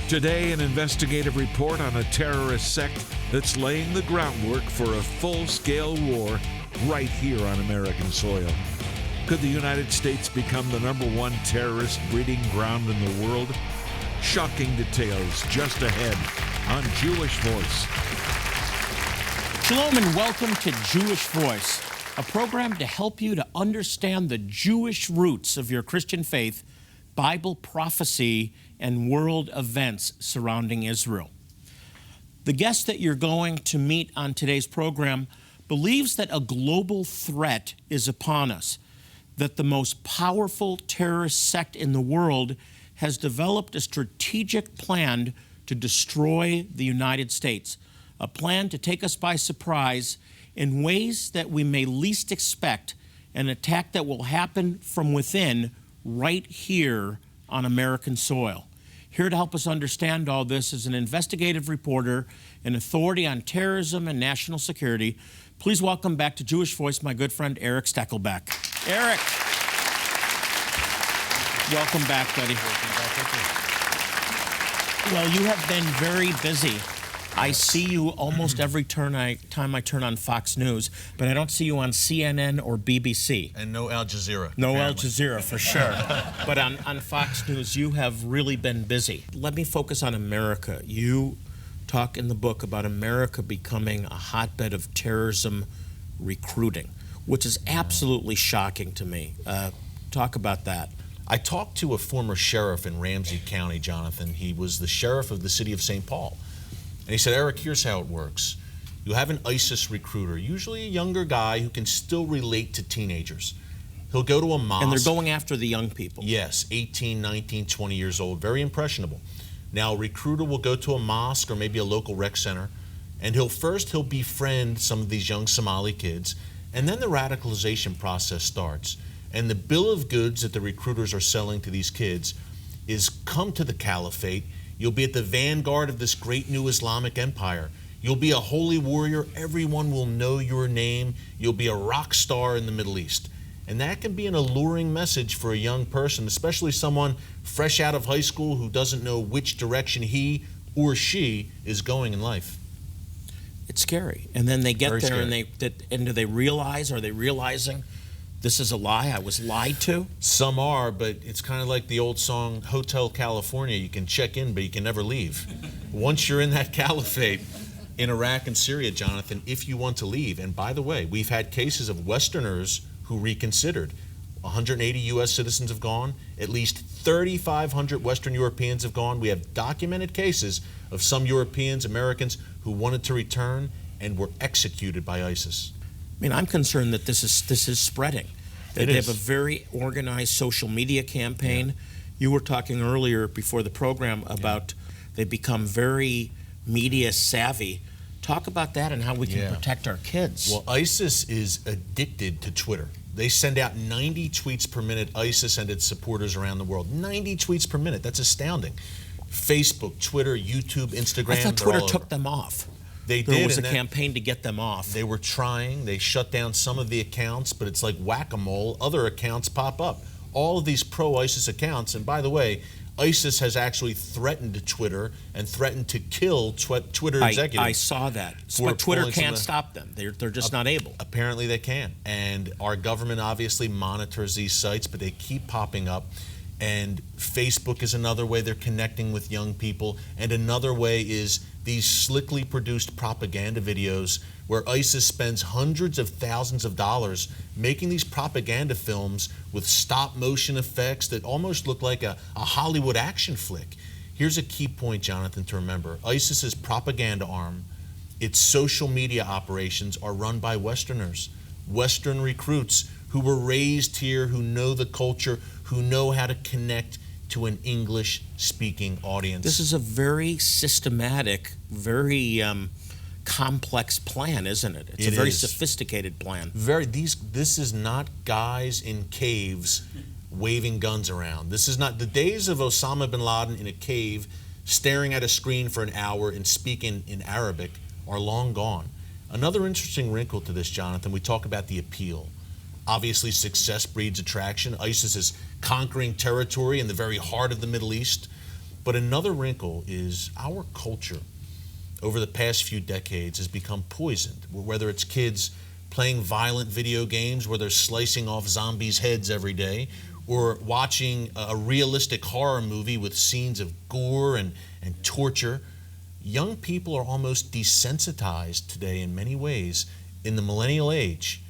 Today, an investigative report on a terrorist sect that's laying the groundwork for a full-scale war right here on American soil. Could the United States become the #1 terrorist breeding ground in the world? Shocking details just ahead on Jewish Voice. Shalom and welcome to Jewish Voice, a program to help you to understand the Jewish roots of your Christian faith, Bible prophecy, and world events surrounding Israel. The guest that you're going to meet on today's program believes that a global threat is upon us, that the most powerful terrorist sect in the world has developed a strategic plan to destroy the United States, a plan to take us by surprise in ways that we may least expect, an attack that will happen from within right here on American soil. Here to help us understand all this is an investigative reporter, an authority on terrorism and national security. Please welcome back to Jewish Voice my good friend Erick Stakelbeck. Erick. Welcome back, buddy. Well, you have been very busy. I see you almost every time I turn on Fox News, but I don't see you on CNN or BBC. And no Al Jazeera. No apparently. Al Jazeera, for sure. But on Fox News, you have really been busy. Let me focus on America. You talk in the book about America becoming a hotbed of terrorism recruiting, which is absolutely shocking to me. Talk about that. I talked to a former sheriff in Ramsey County, Jonathan. He was the sheriff of the city of St. Paul. And he said, Erick, here's how it works. You have an ISIS recruiter, usually a younger guy who can still relate to teenagers. He'll go to a mosque. And they're going after the young people. Yes, 18, 19, 20 years old, very impressionable. Now, a recruiter will go to a mosque or maybe a local rec center, and he'll befriend some of these young Somali kids, and then the radicalization process starts. And the bill of goods that the recruiters are selling to these kids is come to the caliphate. You'll be at the vanguard of this great new Islamic empire. You'll be a holy warrior. Everyone will know your name. You'll be a rock star in the Middle East. And that can be an alluring message for a young person, especially someone fresh out of high school who doesn't know which direction he or she is going in life. It's scary. And then they get Very there scary. and do they realize, are they realizing this is a lie? I was lied to? Some are, but it's kind of like the old song, Hotel California. You can check in, but you can never leave. Once you're in that caliphate in Iraq and Syria, Jonathan, if you want to leave, and by the way, we've had cases of Westerners who reconsidered. 180 U.S. citizens have gone. At least 3,500 Western Europeans have gone. We have documented cases of some Europeans, Americans, who wanted to return and were executed by ISIS. I mean, I'm concerned that this is spreading. That they have a very organized social media campaign. Yeah. You were talking earlier before the program about they become very media savvy. Talk about that and how we can protect our kids. Well, ISIS is addicted to Twitter. They send out 90 tweets per minute, ISIS and its supporters around the world. 90 tweets per minute. That's astounding. Facebook, Twitter, YouTube, Instagram. I thought Twitter took them off. They did. There was a campaign to get them off. They were trying. They shut down some of the accounts, but it's like whack-a-mole. Other accounts pop up. All of these pro-ISIS accounts, and by the way, ISIS has actually threatened Twitter and threatened to kill Twitter executives. I saw that. But Twitter can't stop them. They're just not able. Apparently they can. And our government obviously monitors these sites, but they keep popping up. And Facebook is another way they're connecting with young people. And another way is these slickly produced propaganda videos where ISIS spends hundreds of thousands of dollars making these propaganda films with stop motion effects that almost look like a Hollywood action flick. Here's a key point, Jonathan, to remember. ISIS's propaganda arm, its social media operations are run by Westerners, Western recruits who were raised here, who know the culture, who know how to connect to an English-speaking audience. This is a very systematic, very complex plan, isn't it? It's a very sophisticated plan. This is not guys in caves waving guns around. This is not the days of Osama bin Laden in a cave staring at a screen for an hour and speaking in Arabic are long gone. Another interesting wrinkle to this, Jonathan, we talk about the appeal. Obviously, success breeds attraction. ISIS is conquering territory in the very heart of the Middle East. But another wrinkle is our culture over the past few decades has become poisoned, whether it's kids playing violent video games where they're slicing off zombies' heads every day, or watching a realistic horror movie with scenes of gore and torture. Young people are almost desensitized today in many ways in the millennial age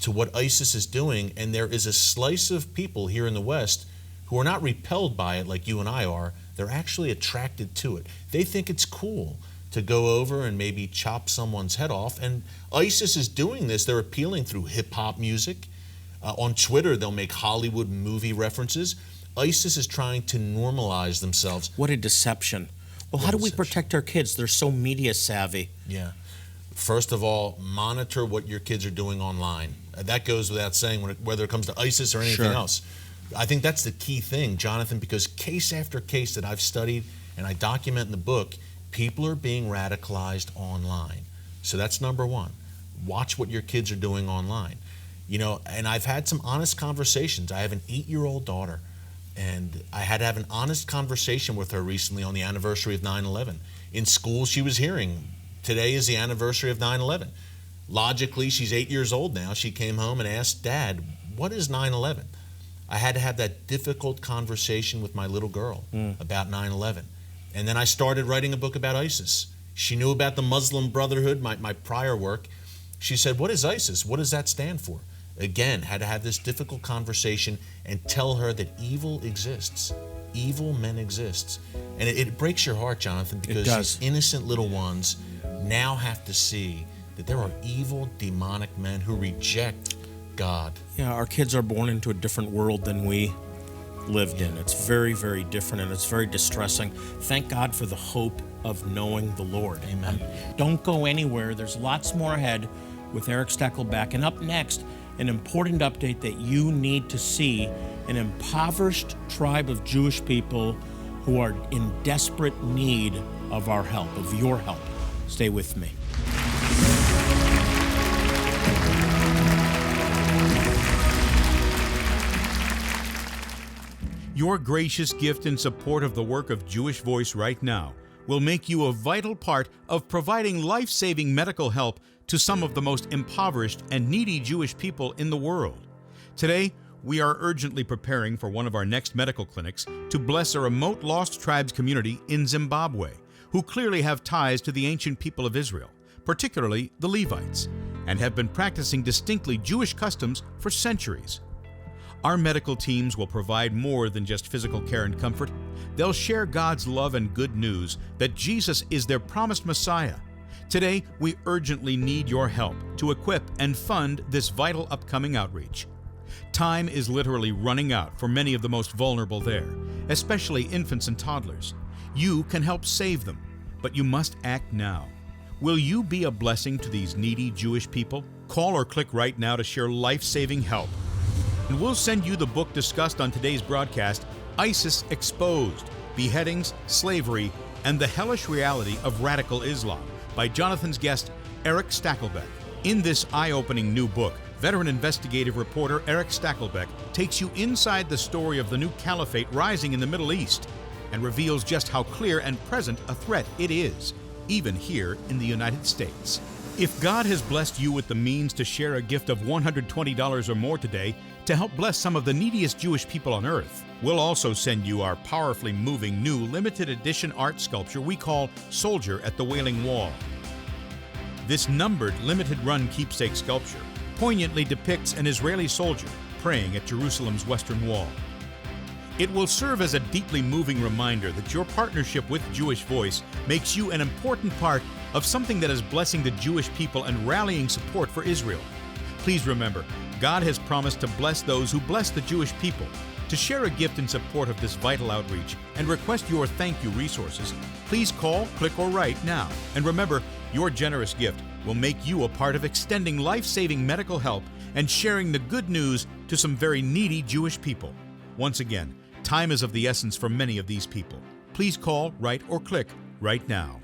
to what ISIS is doing, and there is a slice of people here in the West who are not repelled by it like you and I are. They're actually attracted to it. They think it's cool to go over and maybe chop someone's head off, and ISIS is doing this. They're appealing through hip-hop music. On Twitter, they'll make Hollywood movie references. ISIS is trying to normalize themselves. What a deception. Well, how do we protect our kids? They're so media savvy. Yeah. First of all, monitor what your kids are doing online. That goes without saying whether it comes to ISIS or anything else. I think that's the key thing, Jonathan, because case after case that I've studied and I document in the book, people are being radicalized online. So that's number one. Watch what your kids are doing online. You know, and I've had some honest conversations. I have an 8-year-old daughter, and I had to have an honest conversation with her recently on the anniversary of 9/11. In school, she was hearing, today is the anniversary of 9/11. Logically, she's 8 years old now. She came home and asked, Dad, what is 9/11? I had to have that difficult conversation with my little girl about 9/11. And then I started writing a book about ISIS. She knew about the Muslim Brotherhood, my prior work. She said, what is ISIS? What does that stand for? Again, had to have this difficult conversation and tell her that evil exists. Evil men exist. And it breaks your heart, Jonathan, because these innocent little ones now have to see that there are evil, demonic men who reject God. Yeah, our kids are born into a different world than we lived in. It's very, very different, and it's very distressing. Thank God for the hope of knowing the Lord. Amen. Don't go anywhere. There's lots more ahead with Erick Stakelbeck. And up next, an important update that you need to see: an impoverished tribe of Jewish people who are in desperate need of our help, of your help. Stay with me. Your gracious gift in support of the work of Jewish Voice right now will make you a vital part of providing life-saving medical help to some of the most impoverished and needy Jewish people in the world. Today, we are urgently preparing for one of our next medical clinics to bless a remote lost tribes community in Zimbabwe, who clearly have ties to the ancient people of Israel, particularly the Levites, and have been practicing distinctly Jewish customs for centuries. Our medical teams will provide more than just physical care and comfort. They'll share God's love and good news that Jesus is their promised Messiah. Today, we urgently need your help to equip and fund this vital upcoming outreach. Time is literally running out for many of the most vulnerable there, especially infants and toddlers. You can help save them, but you must act now. Will you be a blessing to these needy Jewish people? Call or click right now to share life-saving help. And we'll send you the book discussed on today's broadcast, ISIS Exposed: Beheadings, Slavery, and the Hellish Reality of Radical Islam, by Jonathan's guest, Erick Stakelbeck. In this eye-opening new book, veteran investigative reporter Erick Stakelbeck takes you inside the story of the new caliphate rising in the Middle East and reveals just how clear and present a threat it is, even here in the United States. If God has blessed you with the means to share a gift of $120 or more today to help bless some of the neediest Jewish people on earth, we'll also send you our powerfully moving new limited edition art sculpture we call Soldier at the Wailing Wall. This numbered limited run keepsake sculpture poignantly depicts an Israeli soldier praying at Jerusalem's western wall. It will serve as a deeply moving reminder that your partnership with Jewish Voice makes you an important part of something that is blessing the Jewish people and rallying support for Israel. Please remember, God has promised to bless those who bless the Jewish people. To share a gift in support of this vital outreach and request your thank you resources, please call, click, or write now. And remember, your generous gift will make you a part of extending life-saving medical help and sharing the good news to some very needy Jewish people. Once again, time is of the essence for many of these people. Please call, write, or click right now.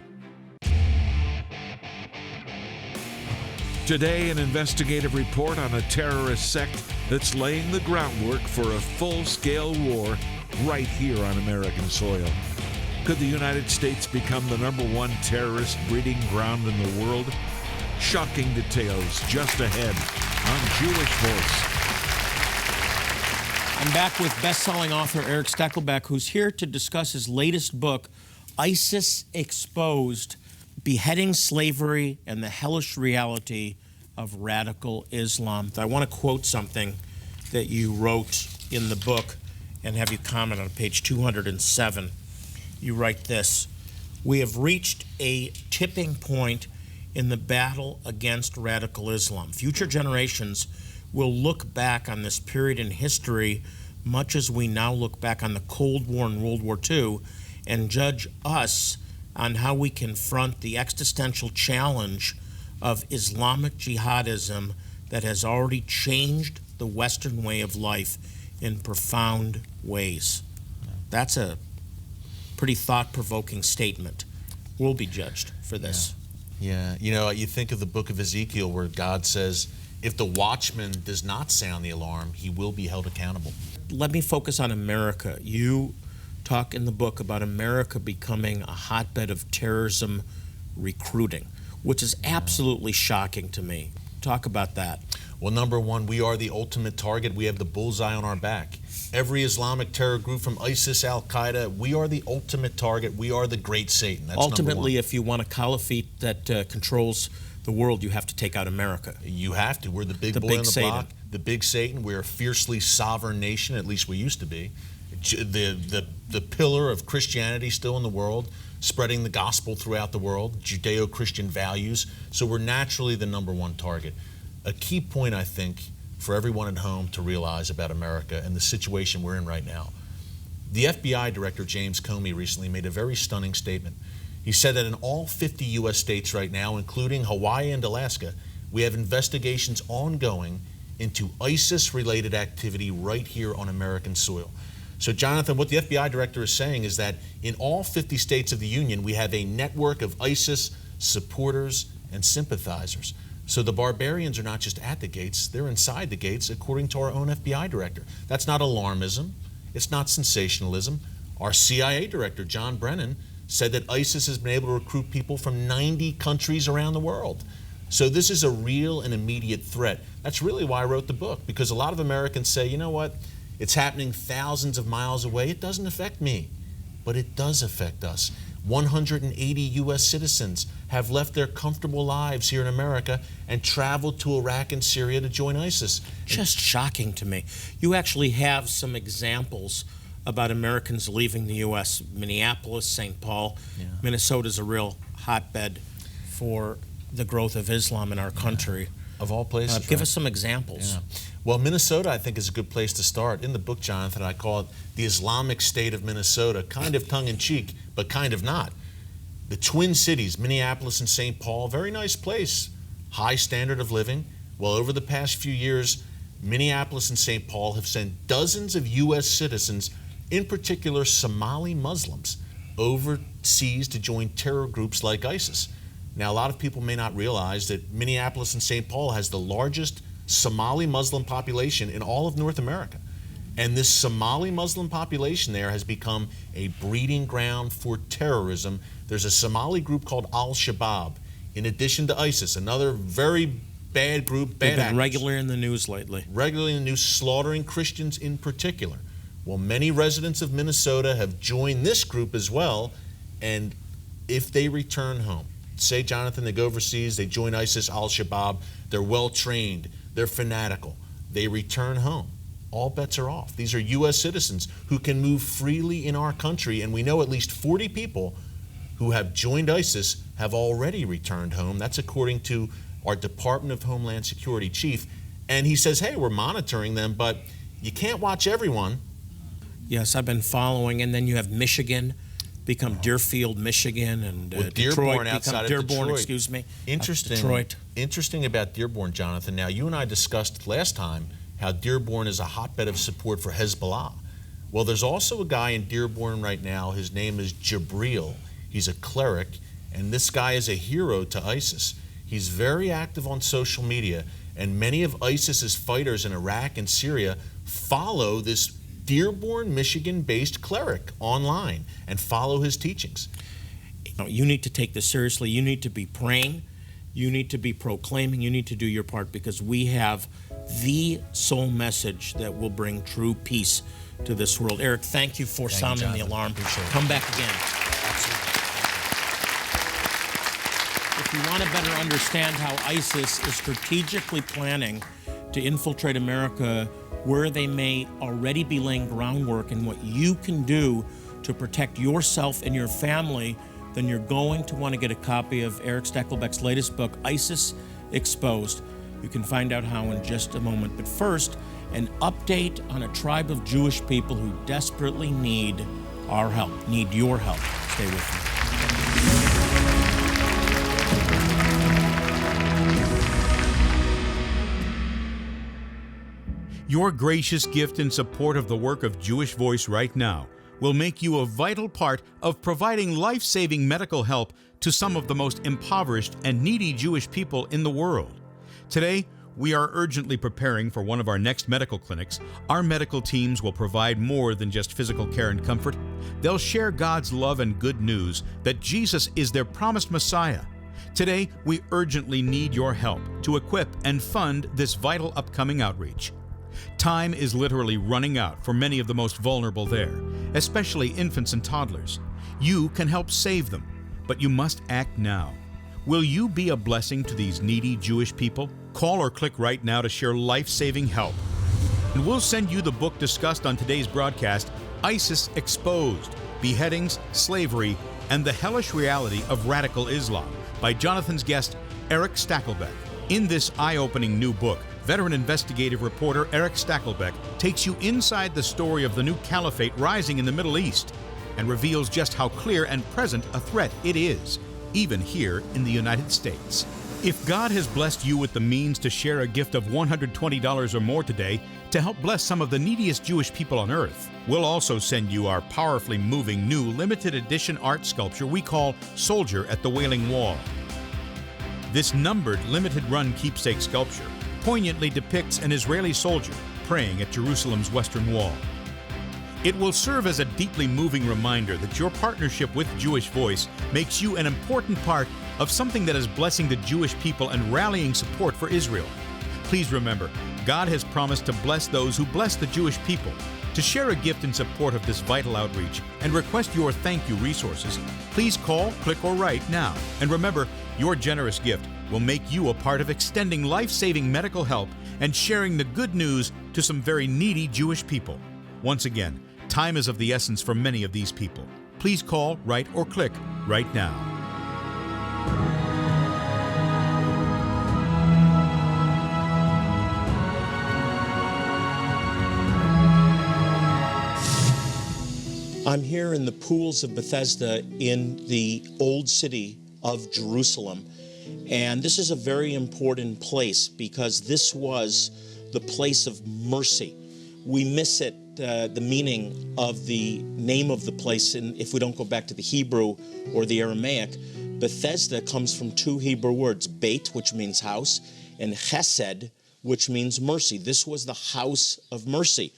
Today, an investigative report on a terrorist sect that's laying the groundwork for a full-scale war right here on American soil. Could the United States become the #1 terrorist breeding ground in the world? Shocking details just ahead on Jewish Voice. I'm back with best-selling author Erick Stakelbeck, who's here to discuss his latest book, ISIS Exposed: Beheading Slavery and the Hellish Reality of Radical Islam. I want to quote something that you wrote in the book and have you comment on page 207. You write this: "We have reached a tipping point in the battle against radical Islam. Future generations will look back on this period in history much as we now look back on the Cold War and World War II and judge us on how we confront the existential challenge of Islamic jihadism that has already changed the Western way of life in profound ways." That's a pretty thought-provoking statement. We'll be judged for this. Yeah, you think of the book of Ezekiel where God says, if the watchman does not sound the alarm, he will be held accountable. Let me focus on America. You talk in the book about America becoming a hotbed of terrorism recruiting, which is absolutely shocking to me. Talk about that. Well, number one, we are the ultimate target. We have the bullseye on our back. Every Islamic terror group from ISIS, Al-Qaeda, we are the ultimate target. We are the great Satan. That's ultimately, if you want a caliphate that controls the world, you have to take out America. You have to. We're the big boy on the block, the big Satan. We're a fiercely sovereign nation, at least we used to be. The pillar of Christianity still in the world, spreading the gospel throughout the world, Judeo-Christian values. So we're naturally the #1 target. A key point, I think, for everyone at home to realize about America and the situation we're in right now. The FBI Director, James Comey, recently made a very stunning statement. He said that in all 50 U.S. states right now, including Hawaii and Alaska, we have investigations ongoing into ISIS-related activity right here on American soil. So, Jonathan, what the FBI Director is saying is that in all 50 states of the Union, we have a network of ISIS supporters and sympathizers. So the barbarians are not just at the gates, they're inside the gates, according to our own FBI Director. That's not alarmism. It's not sensationalism. Our CIA Director, John Brennan, said that ISIS has been able to recruit people from 90 countries around the world. So this is a real and immediate threat. That's really why I wrote the book, because a lot of Americans say, you know what, it's happening thousands of miles away. It doesn't affect me, but it does affect us. 180 U.S. citizens have left their comfortable lives here in America and traveled to Iraq and Syria to join ISIS. Just shocking to me. You actually have some examples about Americans leaving the U.S. Minneapolis, St. Paul. Minnesota's a real hotbed for the growth of Islam in our country. Of all places. Give us some examples. Well, Minnesota, I think, is a good place to start. In the book, Jonathan, I call it the Islamic state of Minnesota, kind of tongue-in-cheek, but kind of not. The Twin Cities, Minneapolis and St. Paul, very nice place, high standard of living. Well, over the past few years, Minneapolis and St. Paul have sent dozens of U.S. citizens, in particular Somali Muslims, overseas to join terror groups like ISIS. Now, a lot of people may not realize that Minneapolis and St. Paul has the largest Somali Muslim population in all of North America. And this Somali Muslim population there has become a breeding ground for terrorism. There's a Somali group called Al-Shabaab, in addition to ISIS, another very bad group, bad actors. They've been regularly in the news lately. Regularly in the news, slaughtering Christians in particular. Well, many residents of Minnesota have joined this group as well, and if they return home, say, Jonathan, they go overseas, they join ISIS, Al-Shabaab, they're well-trained, they're fanatical, they return home. All bets are off. These are U.S. citizens who can move freely in our country, and we know at least 40 people who have joined ISIS have already returned home. That's according to our Department of Homeland Security chief. And he says, hey, we're monitoring them, but you can't watch everyone. Yes, I've been following, and then you have Michigan become Deerfield, Michigan, and Detroit become Dearborn, excuse me. Detroit. Interesting about Dearborn, Jonathan. Now, you and I discussed last time how Dearborn is a hotbed of support for Hezbollah. Well, there's also a guy in Dearborn right now. His name is Jabril. He's a cleric, and this guy is a hero to ISIS. He's very active on social media, and many of ISIS's fighters in Iraq and Syria follow this Dearborn, Michigan-based cleric online and follow his teachings. You need to take this seriously. You need to be praying. You need to be proclaiming. You need to do your part, because we have the sole message that will bring true peace to this world. Eric, thank you for sounding the alarm. Come back again. Absolutely. If you want to better understand how ISIS is strategically planning to infiltrate America, where they may already be laying groundwork, and what you can do to protect yourself and your family, then you're going to want to get a copy of Erick Stakelbeck's latest book, ISIS Exposed. You can find out how in just a moment. But first, an update on a tribe of Jewish people who desperately need our help, need your help. Stay with me. Your gracious gift in support of the work of Jewish Voice right now will make you a vital part of providing life-saving medical help to some of the most impoverished and needy Jewish people in the world. Today, we are urgently preparing for one of our next medical clinics. Our medical teams will provide more than just physical care and comfort. They'll share God's love and good news that Jesus is their promised Messiah. Today, we urgently need your help to equip and fund this vital upcoming outreach. Time is literally running out for many of the most vulnerable there, especially infants and toddlers. You can help save them, but you must act now. Will you be a blessing to these needy Jewish people? Call or click right now to share life-saving help. And we'll send you the book discussed on today's broadcast, ISIS Exposed: Beheadings, Slavery, and the Hellish Reality of Radical Islam, by Jonathan's guest, Erick Stakelbeck. In this eye-opening new book, veteran investigative reporter Erick Stakelbeck takes you inside the story of the new caliphate rising in the Middle East and reveals just how clear and present a threat it is, even here in the United States. If God has blessed you with the means to share a gift of $120 or more today to help bless some of the neediest Jewish people on earth, we'll also send you our powerfully moving new limited edition art sculpture we call Soldier at the Wailing Wall. This numbered, limited-run keepsake sculpture poignantly depicts an Israeli soldier praying at Jerusalem's Western Wall. It will serve as a deeply moving reminder that your partnership with Jewish Voice makes you an important part of something that is blessing the Jewish people and rallying support for Israel. Please remember, God has promised to bless those who bless the Jewish people. To share a gift in support of this vital outreach and request your thank you resources, please call, click, or write now. And remember, your generous gift will make you a part of extending life-saving medical help and sharing the good news to some very needy Jewish people. Once again, time is of the essence for many of these people. Please call, write, or click right now. I'm here in the pools of Bethesda in the old city of Jerusalem. And this is a very important place because this was the place of mercy. We miss it, the meaning of the name of the place, and if we don't go back to the Hebrew or the Aramaic. Bethesda comes from two Hebrew words, Beit, which means house, and Chesed, which means mercy. This was the house of mercy.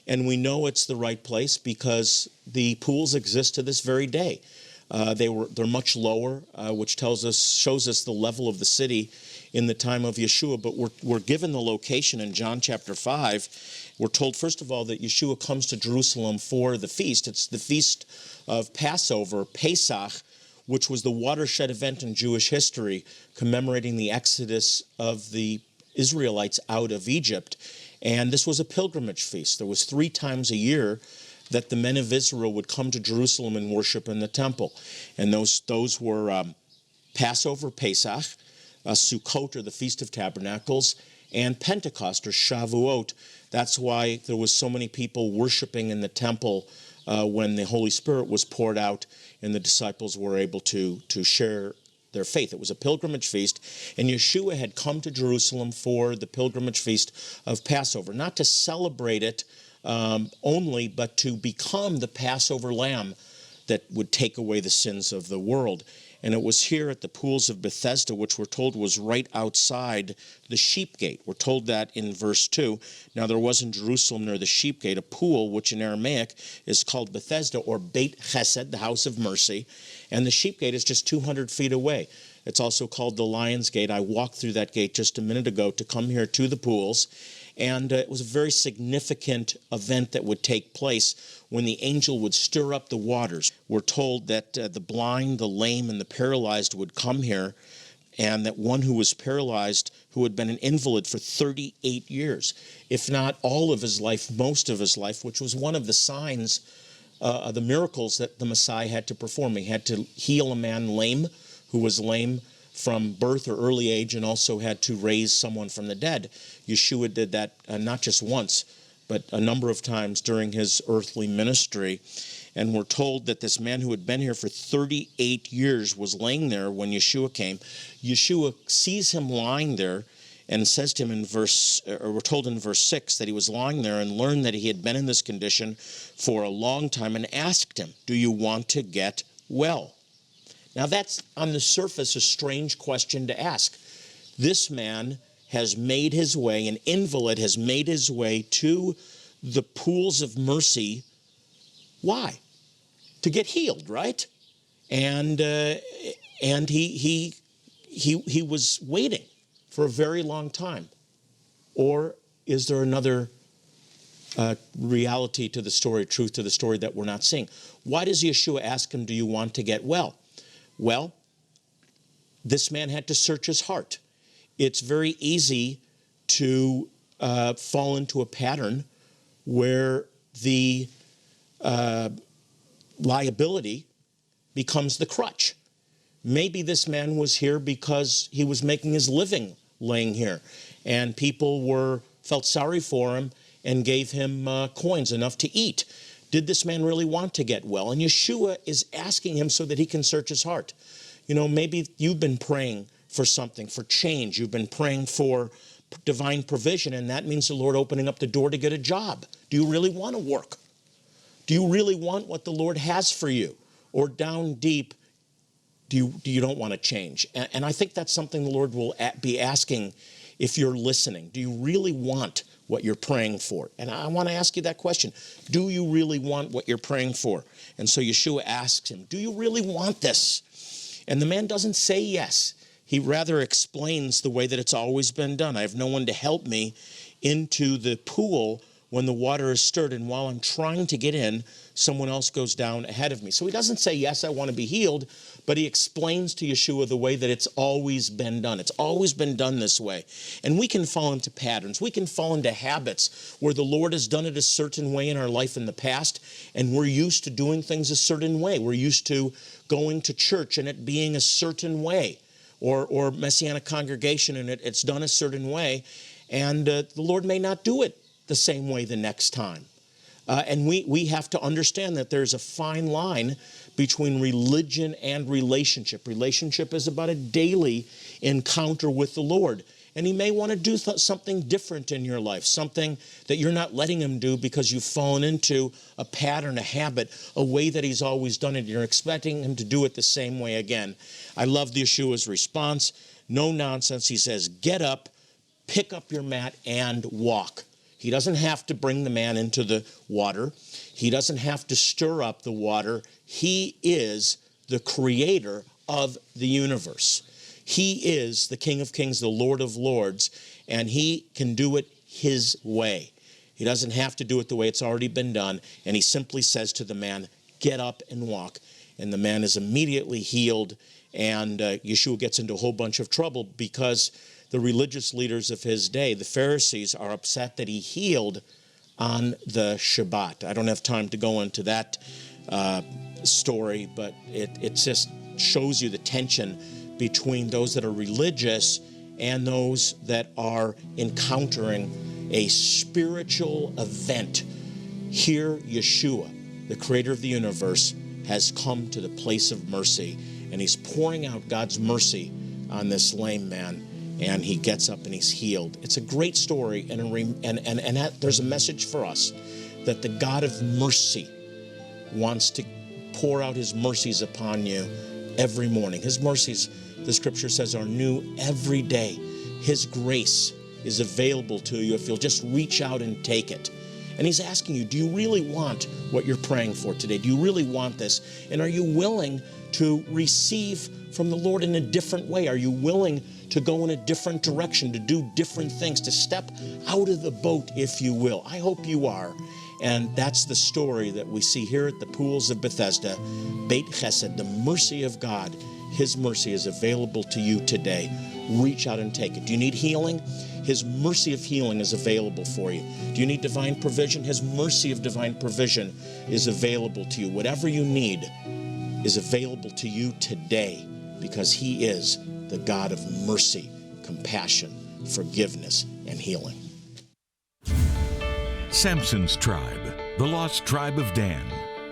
And we know it's the right place because the pools exist to this very day. They're much lower, which shows us the level of the city in the time of Yeshua. But we're given the location in John chapter 5. We're told, first of all, that Yeshua comes to Jerusalem for the feast. It's the feast of Passover, Pesach, which was the watershed event in Jewish history, commemorating the exodus of the Israelites out of Egypt. And this was a pilgrimage feast. There was 3 times a year that the men of Israel would come to Jerusalem and worship in the temple. And those were Passover, Pesach, Sukkot, or the Feast of Tabernacles, and Pentecost, or Shavuot. That's why there was so many people worshiping in the temple when the Holy Spirit was poured out and the disciples were able to share their faith. It was a pilgrimage feast, and Yeshua had come to Jerusalem for the pilgrimage feast of Passover, not to celebrate it only, but to become the Passover lamb that would take away the sins of the world. And it was here at the pools of Bethesda, which we're told was right outside the sheep gate. We're told that in verse 2. Now there was in Jerusalem near the sheep gate a pool, which in Aramaic is called Bethesda, or Beit Chesed, the house of mercy. And the sheep gate is just 200 feet away. It's also called the Lion's Gate. I walked through that gate just a minute ago to come here to the pools. And it was a very significant event that would take place when the angel would stir up the waters. We're told that the blind, the lame, and the paralyzed would come here, and that one who was paralyzed, who had been an invalid for 38 years, if not all of his life, most of his life, which was one of the signs of the miracles that the Messiah had to perform. He had to heal a man lame, who was lame from birth or early age, and also had to raise someone from the dead. Yeshua did that not just once, but a number of times during his earthly ministry. And we're told that this man who had been here for 38 years was laying there when Yeshua came. Yeshua sees him lying there and says to him we're told in verse 6 that he was lying there and learned that he had been in this condition for a long time and asked him, "Do you want to get well?" Now that's on the surface a strange question to ask. This man has made his way, an invalid has made his way to the pools of mercy. Why? To get healed, right? And he was waiting for a very long time. Or is there another reality to the story, truth to the story that we're not seeing? Why does Yeshua ask him, "Do you want to get well?" Well, this man had to search his heart. It's very easy to fall into a pattern where the liability becomes the crutch. Maybe this man was here because he was making his living laying here, and people felt sorry for him and gave him coins, enough to eat. Did this man really want to get well? And Yeshua is asking him so that he can search his heart. You know, maybe you've been praying for something, for change. You've been praying for divine provision, and that means the Lord opening up the door to get a job. Do you really want to work? Do you really want what the Lord has for you? Or down deep, do you don't want to change? And I think that's something the Lord will be asking if you're listening. Do you really want what you're praying for? And I want to ask you that question. Do you really want what you're praying for? And so Yeshua asks him, "Do you really want this?" And the man doesn't say yes. He rather explains the way that it's always been done. I have no one to help me into the pool when the water is stirred, and while I'm trying to get in, someone else goes down ahead of me. So he doesn't say, "Yes, I want to be healed," but he explains to Yeshua the way that it's always been done. It's always been done this way. And we can fall into patterns. We can fall into habits where the Lord has done it a certain way in our life in the past, and we're used to doing things a certain way. We're used to going to church and it being a certain way, or Messianic congregation and it's done a certain way, and the Lord may not do it the same way the next time. And we have to understand that there's a fine line between religion and relationship. Relationship is about a daily encounter with the Lord. And he may want to do something different in your life, something that you're not letting him do because you've fallen into a pattern, a habit, a way that he's always done it. You're expecting him to do it the same way again. I love Yeshua's response. No nonsense. He says, "Get up, pick up your mat, and walk." He doesn't have to bring the man into the water. He doesn't have to stir up the water. He is the creator of the universe. He is the King of Kings, the Lord of Lords, and he can do it his way. He doesn't have to do it the way it's already been done, and he simply says to the man, "Get up and walk." And the man is immediately healed, and Yeshua gets into a whole bunch of trouble because the religious leaders of his day, the Pharisees, are upset that he healed on the Shabbat. I don't have time to go into that story, but it just shows you the tension between those that are religious and those that are encountering a spiritual event. Here, Yeshua, the creator of the universe, has come to the place of mercy, and he's pouring out God's mercy on this lame man, and he gets up and he's healed. It's a great story, and there's a message for us that the God of mercy wants to pour out his mercies upon you every morning. His mercies, the scripture says, are new every day. His grace is available to you if you'll just reach out and take it. And he's asking you, do you really want what you're praying for today? Do you really want this? And are you willing to receive from the Lord in a different way? Are you willing to go in a different direction, to do different things, to step out of the boat, if you will? I hope you are. And that's the story that we see here at the pools of Bethesda. Beit Chesed, the mercy of God. His mercy is available to you today. Reach out and take it. Do you need healing? His mercy of healing is available for you. Do you need divine provision? His mercy of divine provision is available to you. Whatever you need is available to you today, because he is the God of mercy, compassion, forgiveness, and healing. Samson's tribe, the lost tribe of Dan,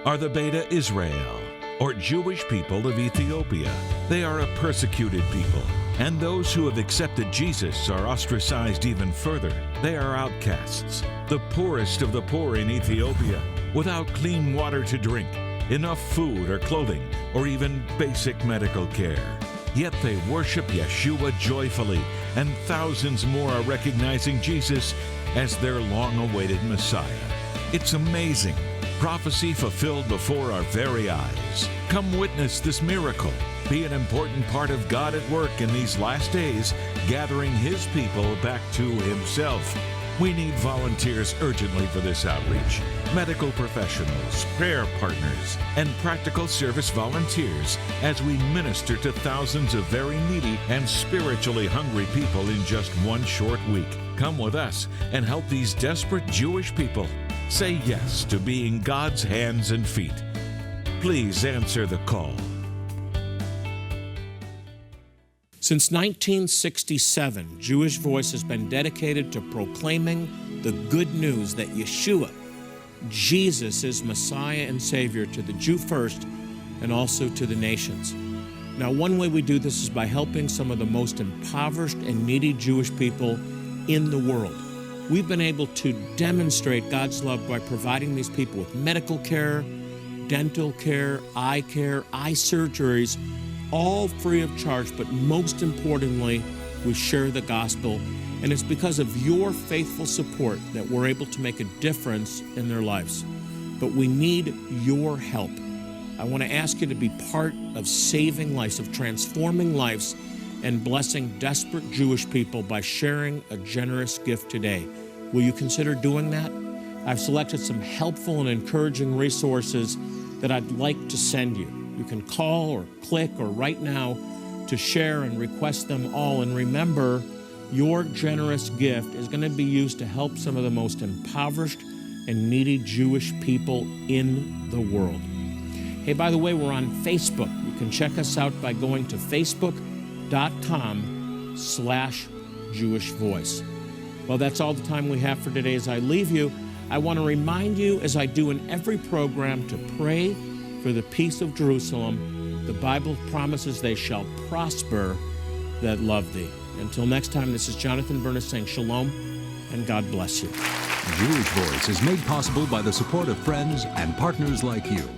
are the Beta Israel, or Jewish people of Ethiopia. They are a persecuted people, and those who have accepted Jesus are ostracized even further. They are outcasts, the poorest of the poor in Ethiopia, without clean water to drink, enough food or clothing, or even basic medical care. Yet they worship Yeshua joyfully, and thousands more are recognizing Jesus as their long-awaited Messiah. It's amazing. Prophecy fulfilled before our very eyes. Come witness this miracle. Be an important part of God at work in these last days, gathering his people back to himself. We need volunteers urgently for this outreach. Medical professionals, prayer partners, and practical service volunteers as we minister to thousands of very needy and spiritually hungry people in just one short week. Come with us and help these desperate Jewish people. Say yes to being God's hands and feet. Please answer the call. Since 1967, Jewish Voice has been dedicated to proclaiming the good news that Yeshua, Jesus, is Messiah and Savior to the Jew first and also to the nations. Now, one way we do this is by helping some of the most impoverished and needy Jewish people in the world. We've been able to demonstrate God's love by providing these people with medical care, dental care, eye surgeries, all free of charge, but most importantly, we share the gospel, and it's because of your faithful support that we're able to make a difference in their lives. But we need your help. I want to ask you to be part of saving lives, of transforming lives, and blessing desperate Jewish people by sharing a generous gift today. Will you consider doing that? I've selected some helpful and encouraging resources that I'd like to send you. You can call or click or write now to share and request them all. And remember, your generous gift is going to be used to help some of the most impoverished and needy Jewish people in the world. Hey, by the way, we're on Facebook. You can check us out by going to facebook.com/Jewish Voice. Well, that's all the time we have for today. As I leave you, I want to remind you, as I do in every program, to pray for the peace of Jerusalem. The Bible promises they shall prosper that love thee. Until next time, this is Jonathan Bernis saying shalom, and God bless you. Jewish Voice is made possible by the support of friends and partners like you.